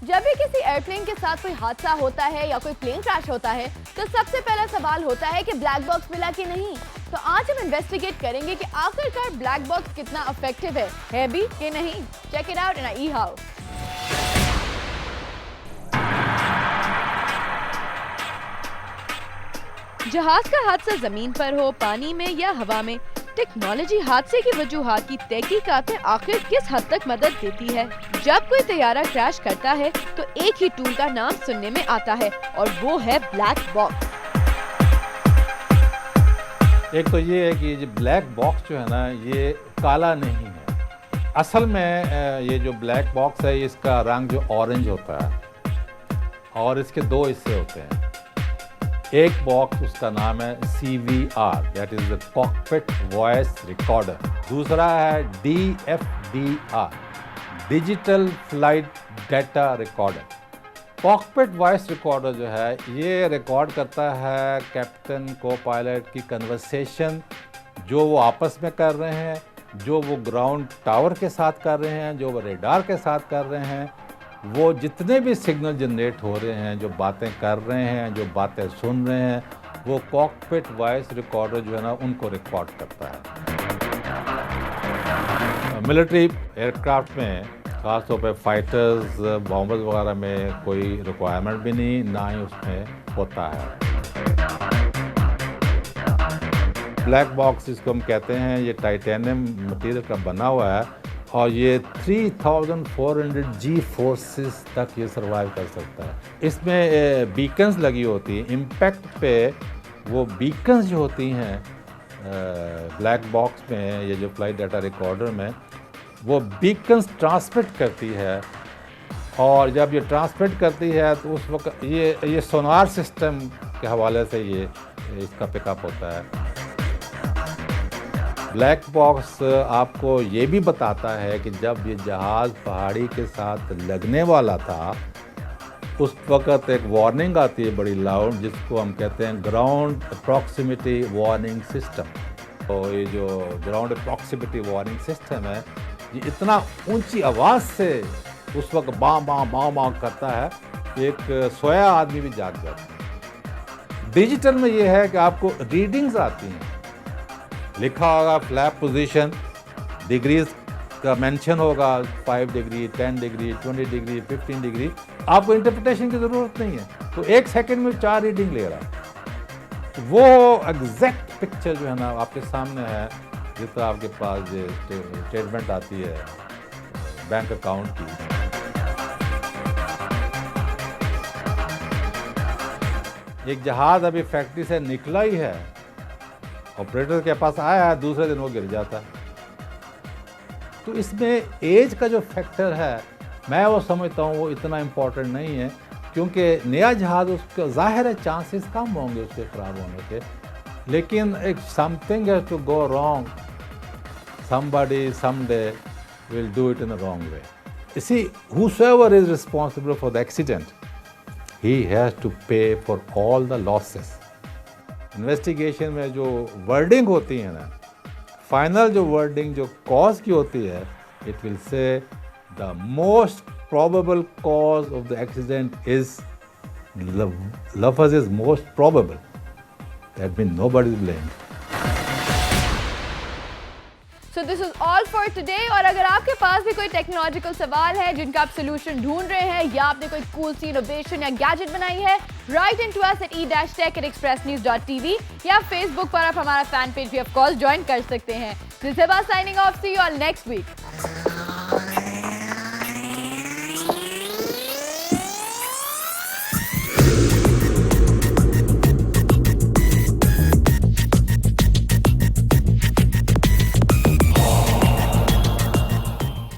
जब भी किसी एयरप्लेन के साथ कोई हादसा होता है या कोई प्लेन क्रैश होता है तो सबसे पहला सवाल होता है कि ब्लैक बॉक्स मिला कि नहीं। तो आज हम इन्वेस्टिगेट करेंगे कि आखिरकार ब्लैक बॉक्स कितना इफेक्टिव है भी कि नहीं। Check it out in eHow. जहाज का हादसा जमीन पर हो, पानी में या हवा में, टेक्नोलॉजी हादसे की वजूहात की तहकीकात आखिर किस हद तक मदद देती है। जब कोई तैयारा क्रैश करता है तो एक ही टूल का नाम सुनने में आता है और वो है ब्लैक बॉक्स। एक तो ये है कि ये ब्लैक बॉक्स जो है ना, ये काला नहीं है। असल में ये जो ब्लैक बॉक्स है इसका रंग जो ऑरेंज होता है और इसके दो हिस्से होते हैं। एक बॉक्स उसका नाम है CVR, that is the cockpit voice recorder. दूसरा है DFDR, digital flight data recorder. Cockpit voice recorder जो है ये रिकॉर्ड करता है कैप्टन को पायलट की कन्वर्सेशन, जो वो आपस में कर रहे हैं, जो वो ग्राउंड टावर के साथ कर रहे हैं, जो वो रेडार के साथ कर रहे हैं, वो जितने भी सिग्नल जनरेट हो रहे हैं, जो बातें कर रहे हैं, जो बातें सुन रहे हैं, वो कॉकपिट वॉइस रिकॉर्डर जो है ना उनको रिकॉर्ड करता है। मिलिट्री एयरक्राफ्ट में ख़ासतौर पे फाइटर्स, बॉम्बर्स वगैरह में कोई रिक्वायरमेंट भी नहीं, ना ही उसमें होता है। ब्लैक बॉक्स जिसको हम कहते हैं, ये टाइटेनियम मटेरियल का बना हुआ है और ये 3400 G फोर्सेस तक ये सर्वाइव कर सकता है। इसमें बीकन्स लगी होती हैं। इम्पैक्ट पे वो बीकन्स जो होती हैं ब्लैक बॉक्स में, ये जो फ्लाइट डाटा रिकॉर्डर में, वो बीकन्स ट्रांसमिट करती है और जब ये ट्रांसमिट करती है तो उस वक्त ये सोनार सिस्टम के हवाले से ये इसका पिकअप होता है। ब्लैक बॉक्स आपको ये भी बताता है कि जब ये जहाज़ पहाड़ी के साथ लगने वाला था उस वक़्त एक वार्निंग आती है बड़ी लाउड, जिसको हम कहते हैं ग्राउंड अप्रॉक्सिमिटी वार्निंग सिस्टम। तो ये जो ग्राउंड अप्रॉक्सिमिटी वार्निंग सिस्टम है ये इतना ऊंची आवाज़ से उस वक्त बाँ बाँ बाँ बाँ करता है, एक सोया आदमी भी जाग जाता है। डिजिटल में ये है कि आपको रीडिंग्स आती हैं, लिखा होगा फ्लैप पोजीशन, डिग्रीज का मेंशन होगा, 5 डिग्री, 10 डिग्री, 20 डिग्री, 15 डिग्री। आपको इंटरप्रिटेशन की ज़रूरत नहीं है, तो 1 सेकंड में 4 रीडिंग ले रहा है। वो एग्जैक्ट पिक्चर जो है ना आपके सामने है, जिस तरह आपके पास ये स्टेटमेंट आती है बैंक अकाउंट की। एक जहाज़ अभी फैक्ट्री से निकला ही है, ऑपरेटर के पास आया है, दूसरे दिन वो गिर जाता है। तो इसमें एज का जो फैक्टर है मैं वो समझता हूँ वो इतना इम्पोर्टेंट नहीं है, क्योंकि नया जहाज़ उसका ज़ाहिर है चांसेस कम होंगे उसके ख़राब होने के, लेकिन एक something has to go wrong, somebody someday will do it in a wrong way. You see, whosoever is responsible for the accident, he has to pay for all the losses. Investigation में जो wording होती है ना, final जो wording जो cause की होती है, it will say the most probable cause of the accident is लफज is most probable, that mean nobody is blamed. So this is all for today। और अगर आपके पास भी कोई टेक्नोलॉजिकल सवाल है जिनका आप सोल्यूशन ढूंढ रहे हैं, या आपने कोई कूल सी इनोवेशन या गैजेट बनाई है, write in to us at e-tech@expressnews.tv या फेसबुक पर आप हमारा फैन पेज भी ऑफ कोर्स ज्वाइन कर सकते हैं। This is Hiba signing off, see you all next week.